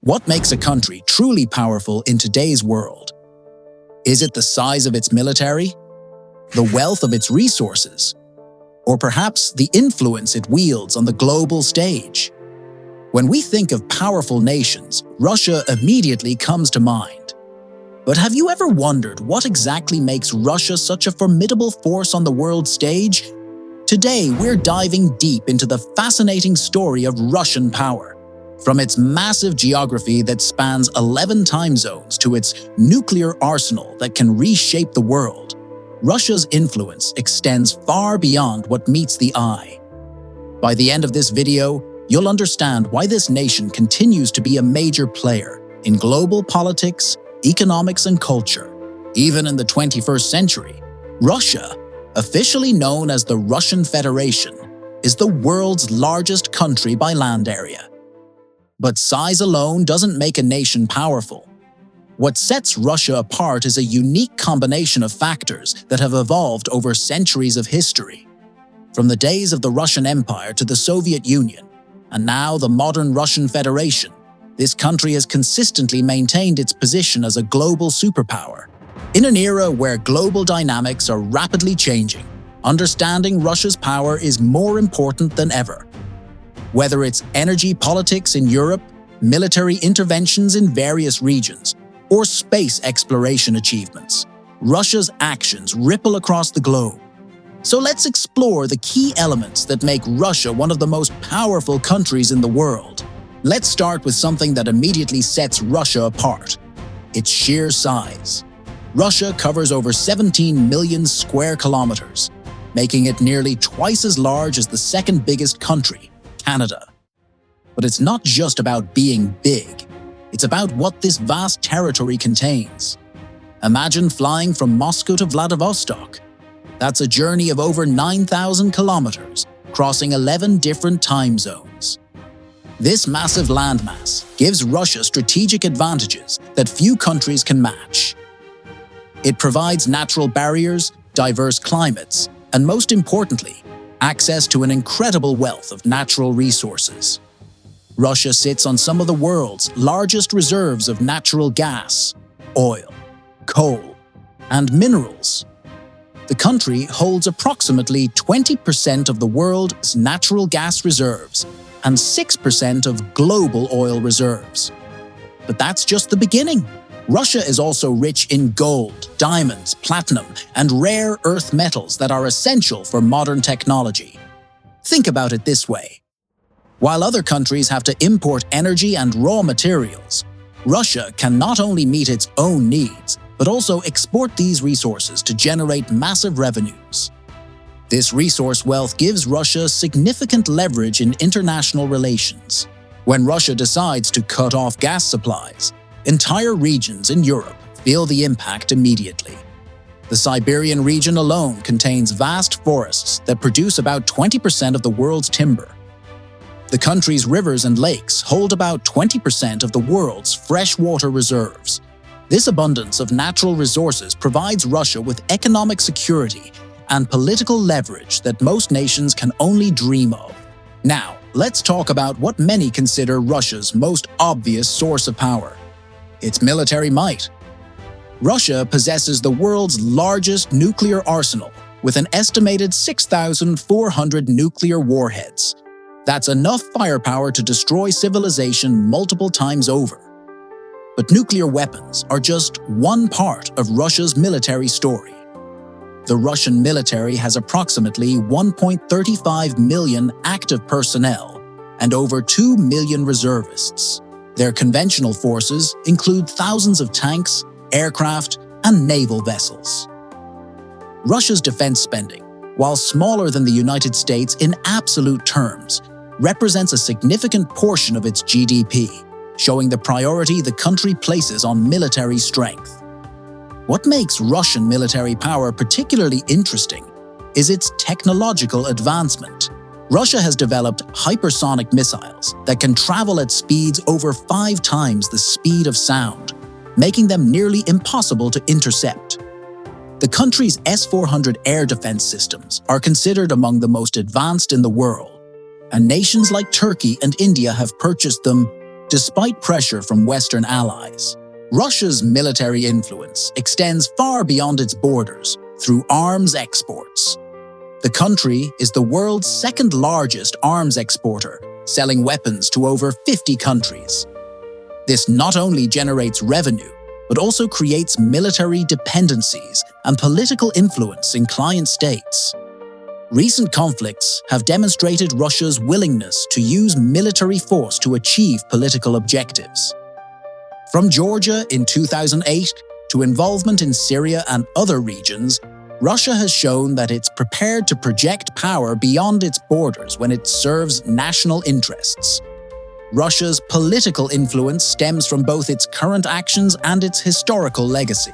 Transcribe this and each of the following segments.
What makes a country truly powerful in today's world? Is it the size of its military, the wealth of its resources, or perhaps the influence it wields on the global stage? When we think of powerful nations, Russia immediately comes to mind. But have you ever wondered what exactly makes Russia such a formidable force on the world stage? Today, we're diving deep into the fascinating story of Russian power. From its massive geography that spans 11 time zones to its nuclear arsenal that can reshape the world, Russia's influence extends far beyond what meets the eye. By the end of this video, you'll understand why this nation continues to be a major player in global politics, economics, and culture. Even in the 21st century, Russia, officially known as the Russian Federation, is the world's largest country by land area. But size alone doesn't make a nation powerful. What sets Russia apart is a unique combination of factors that have evolved over centuries of history. From the days of the Russian Empire to the Soviet Union, and now the modern Russian Federation, this country has consistently maintained its position as a global superpower. In an era where global dynamics are rapidly changing, understanding Russia's power is more important than ever. Whether it's energy politics in Europe, military interventions in various regions, or space exploration achievements, Russia's actions ripple across the globe. So let's explore the key elements that make Russia one of the most powerful countries in the world. Let's start with something that immediately sets Russia apart: its sheer size. Russia covers over 17 million square kilometers, making it nearly twice as large as the second biggest country, Canada. But it's not just about being big, it's about what this vast territory contains. Imagine flying from Moscow to Vladivostok. That's a journey of over 9,000 kilometers, crossing 11 different time zones. This massive landmass gives Russia strategic advantages that few countries can match. It provides natural barriers, diverse climates, and most importantly, access to an incredible wealth of natural resources. Russia sits on some of the world's largest reserves of natural gas, oil, coal, and minerals. The country holds approximately 20% of the world's natural gas reserves and 6% of global oil reserves. But that's just the beginning. Russia is also rich in gold, diamonds, platinum, and rare earth metals that are essential for modern technology. Think about it this way. While other countries have to import energy and raw materials, Russia can not only meet its own needs, but also export these resources to generate massive revenues. This resource wealth gives Russia significant leverage in international relations. When Russia decides to cut off gas supplies, entire regions in Europe feel the impact immediately. The Siberian region alone contains vast forests that produce about 20% of the world's timber. The country's rivers and lakes hold about 20% of the world's freshwater reserves. This abundance of natural resources provides Russia with economic security and political leverage that most nations can only dream of. Now, let's talk about what many consider Russia's most obvious source of power: its military might. Russia possesses the world's largest nuclear arsenal, with an estimated 6,400 nuclear warheads. That's enough firepower to destroy civilization multiple times over. But nuclear weapons are just one part of Russia's military story. The Russian military has approximately 1.35 million active personnel and over 2 million reservists. Their conventional forces include thousands of tanks, aircraft, and naval vessels. Russia's defense spending, while smaller than the United States in absolute terms, represents a significant portion of its GDP, showing the priority the country places on military strength. What makes Russian military power particularly interesting is its technological advancement. Russia has developed hypersonic missiles that can travel at speeds over 5 times the speed of sound, making them nearly impossible to intercept. The country's S-400 air defense systems are considered among the most advanced in the world, and nations like Turkey and India have purchased them Despite pressure from Western allies, Russia's military influence extends far beyond its borders through arms exports. The country is the world's second-largest arms exporter, selling weapons to over 50 countries. This not only generates revenue, but also creates military dependencies and political influence in client states. Recent conflicts have demonstrated Russia's willingness to use military force to achieve political objectives. From Georgia in 2008 to involvement in Syria and other regions, Russia has shown that it's prepared to project power beyond its borders when it serves national interests. Russia's political influence stems from both its current actions and its historical legacy.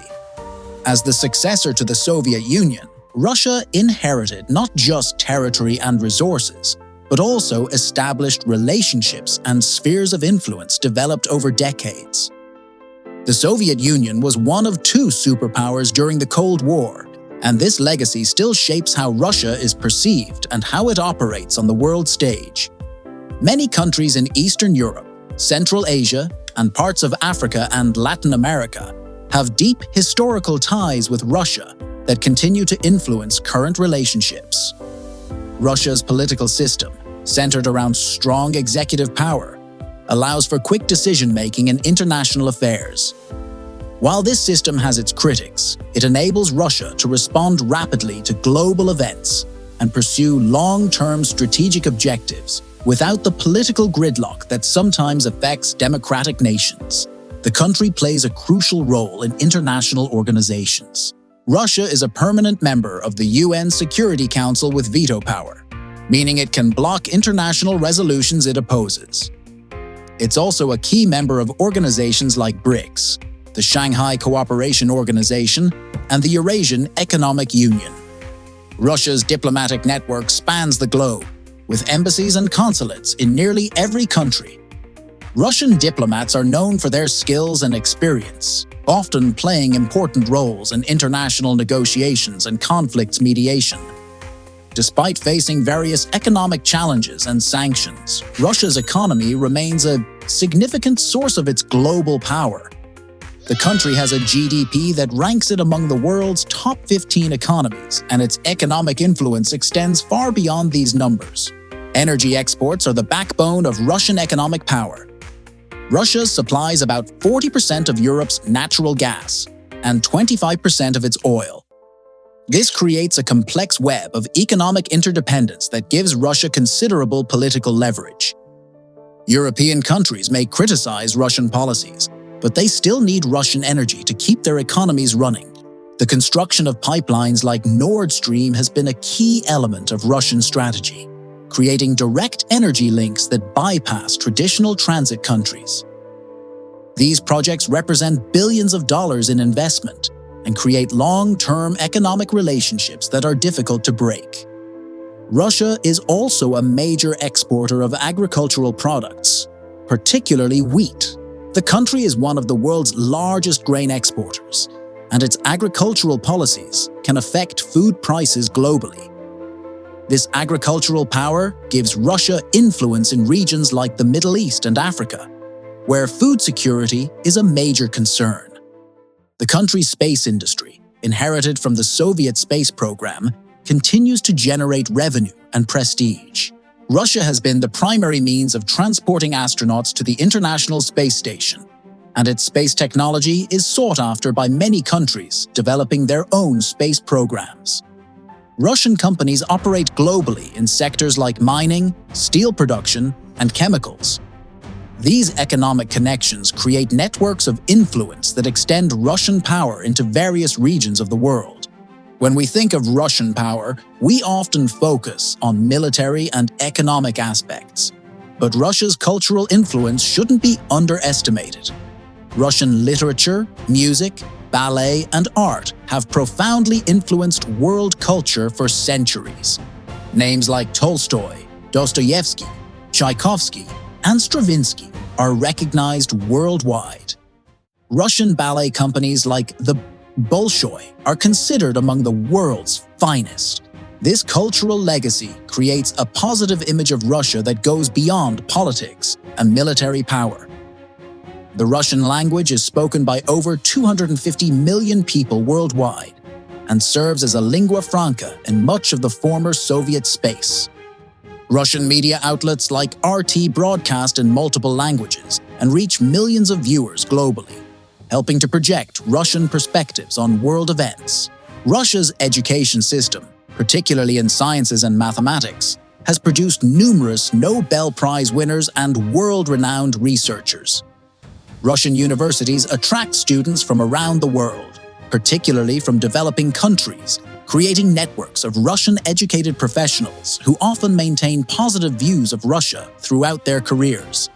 As the successor to the Soviet Union, Russia inherited not just territory and resources, but also established relationships and spheres of influence developed over decades. The Soviet Union was one of two superpowers during the Cold War, and this legacy still shapes how Russia is perceived and how it operates on the world stage. Many countries in Eastern Europe, Central Asia, and parts of Africa and Latin America have deep historical ties with Russia that continue to influence current relationships. Russia's political system, centered around strong executive power, allows for quick decision-making in international affairs. While this system has its critics, it enables Russia to respond rapidly to global events and pursue long-term strategic objectives without the political gridlock that sometimes affects democratic nations. The country plays a crucial role in international organizations. Russia is a permanent member of the UN Security Council with veto power, meaning it can block international resolutions it opposes. It's also a key member of organizations like BRICS, the Shanghai Cooperation Organization, and the Eurasian Economic Union. Russia's diplomatic network spans the globe, with embassies and consulates in nearly every country. Russian diplomats are known for their skills and experience, often playing important roles in international negotiations and conflicts mediation. Despite facing various economic challenges and sanctions, Russia's economy remains a significant source of its global power. The country has a GDP that ranks it among the world's top 15 economies, and its economic influence extends far beyond these numbers. Energy exports are the backbone of Russian economic power. Russia supplies about 40% of Europe's natural gas and 25% of its oil. This creates a complex web of economic interdependence that gives Russia considerable political leverage. European countries may criticize Russian policies, but they still need Russian energy to keep their economies running. The construction of pipelines like Nord Stream has been a key element of Russian strategy, creating direct energy links that bypass traditional transit countries. These projects represent billions of dollars in investment and create long-term economic relationships that are difficult to break. Russia is also a major exporter of agricultural products, particularly wheat. The country is one of the world's largest grain exporters, and its agricultural policies can affect food prices globally. This agricultural power gives Russia influence in regions like the Middle East and Africa, where food security is a major concern. The country's space industry, inherited from the Soviet space program, continues to generate revenue and prestige. Russia has been the primary means of transporting astronauts to the International Space Station, and its space technology is sought after by many countries developing their own space programs. Russian companies operate globally in sectors like mining, steel production, and chemicals. These economic connections create networks of influence that extend Russian power into various regions of the world. When we think of Russian power, we often focus on military and economic aspects. But Russia's cultural influence shouldn't be underestimated. Russian literature, music, ballet, and art have profoundly influenced world culture for centuries. Names like Tolstoy, Dostoevsky, Tchaikovsky, and Stravinsky are recognized worldwide. Russian ballet companies like the Bolshoi are considered among the world's finest. This cultural legacy creates a positive image of Russia that goes beyond politics and military power. The Russian language is spoken by over 250 million people worldwide and serves as a lingua franca in much of the former Soviet space. Russian media outlets like RT broadcast in multiple languages and reach millions of viewers globally, helping to project Russian perspectives on world events. Russia's education system, particularly in sciences and mathematics, has produced numerous Nobel Prize winners and world-renowned researchers. Russian universities attract students from around the world, particularly from developing countries, creating networks of Russian-educated professionals who often maintain positive views of Russia throughout their careers.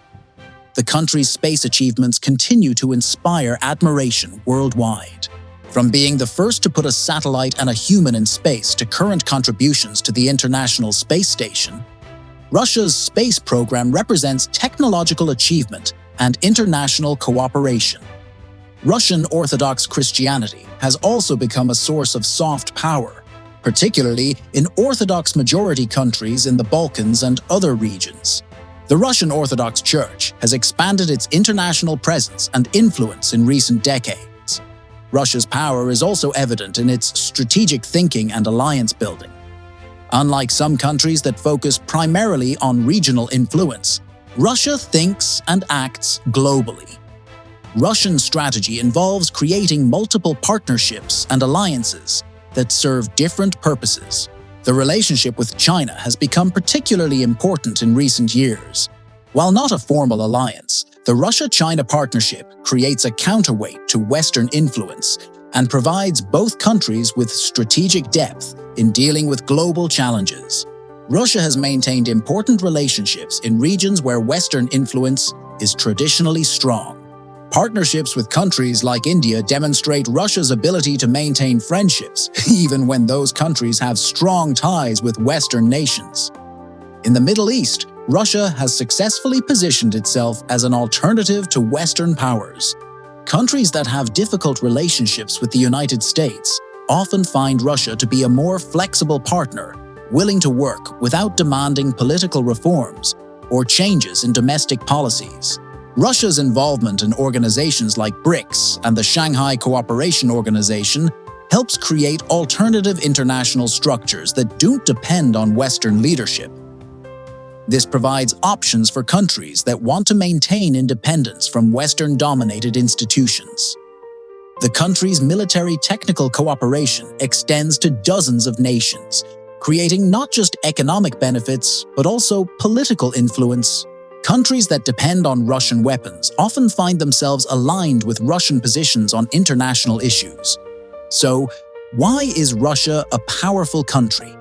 The country's space achievements continue to inspire admiration worldwide. From being the first to put a satellite and a human in space to current contributions to the International Space Station, Russia's space program represents technological achievement and international cooperation. Russian Orthodox Christianity has also become a source of soft power, particularly in Orthodox majority countries in the Balkans and other regions. The Russian Orthodox Church has expanded its international presence and influence in recent decades. Russia's power is also evident in its strategic thinking and alliance building. Unlike some countries that focus primarily on regional influence, Russia thinks and acts globally. Russian strategy involves creating multiple partnerships and alliances that serve different purposes. The relationship with China has become particularly important in recent years. While not a formal alliance, the Russia-China partnership creates a counterweight to Western influence and provides both countries with strategic depth in dealing with global challenges. Russia has maintained important relationships in regions where Western influence is traditionally strong. Partnerships with countries like India demonstrate Russia's ability to maintain friendships, even when those countries have strong ties with Western nations. In the Middle East, Russia has successfully positioned itself as an alternative to Western powers. Countries that have difficult relationships with the United States often find Russia to be a more flexible partner, willing to work without demanding political reforms or changes in domestic policies. Russia's involvement in organizations like BRICS and the Shanghai Cooperation Organization helps create alternative international structures that don't depend on Western leadership. This provides options for countries that want to maintain independence from Western-dominated institutions. The country's military technical cooperation extends to dozens of nations, creating not just economic benefits, but also political influence. Countries that depend on Russian weapons often find themselves aligned with Russian positions on international issues. So, why is Russia a powerful country?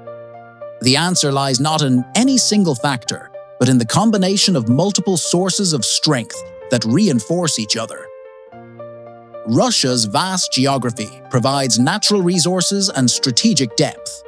The answer lies not in any single factor, but in the combination of multiple sources of strength that reinforce each other. Russia's vast geography provides natural resources and strategic depth.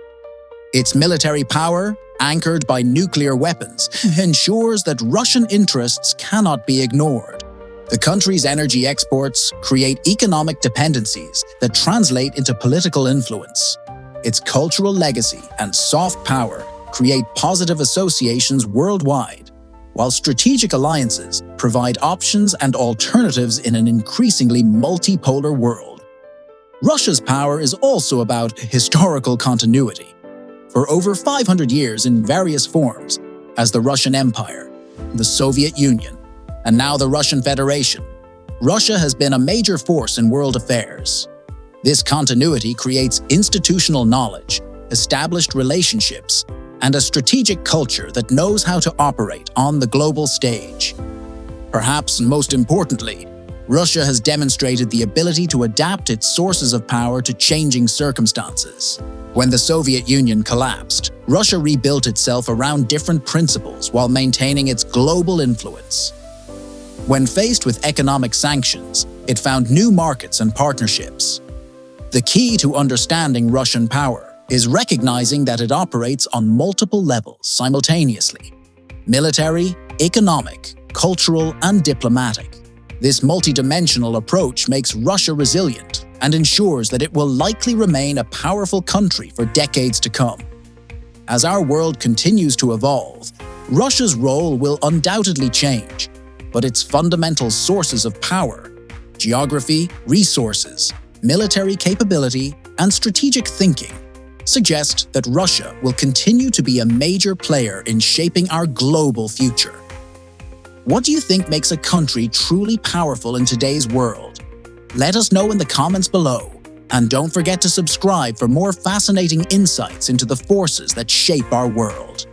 Its military power, anchored by nuclear weapons, ensures that Russian interests cannot be ignored. The country's energy exports create economic dependencies that translate into political influence. Its cultural legacy and soft power create positive associations worldwide, while strategic alliances provide options and alternatives in an increasingly multipolar world. Russia's power is also about historical continuity. For over 500 years in various forms, as the Russian Empire, the Soviet Union, and now the Russian Federation, Russia has been a major force in world affairs. This continuity creates institutional knowledge, established relationships, and a strategic culture that knows how to operate on the global stage. Perhaps most importantly, Russia has demonstrated the ability to adapt its sources of power to changing circumstances. When the Soviet Union collapsed, Russia rebuilt itself around different principles while maintaining its global influence. When faced with economic sanctions, it found new markets and partnerships. The key to understanding Russian power is recognizing that it operates on multiple levels simultaneously: military, economic, cultural, and diplomatic. This multidimensional approach makes Russia resilient and ensures that it will likely remain a powerful country for decades to come. As our world continues to evolve, Russia's role will undoubtedly change. but its fundamental sources of power, geography, resources, military capability, and strategic thinking, suggest that Russia will continue to be a major player in shaping our global future. What do you think makes a country truly powerful in today's world? Let us know in the comments below, and don't forget to subscribe for more fascinating insights into the forces that shape our world.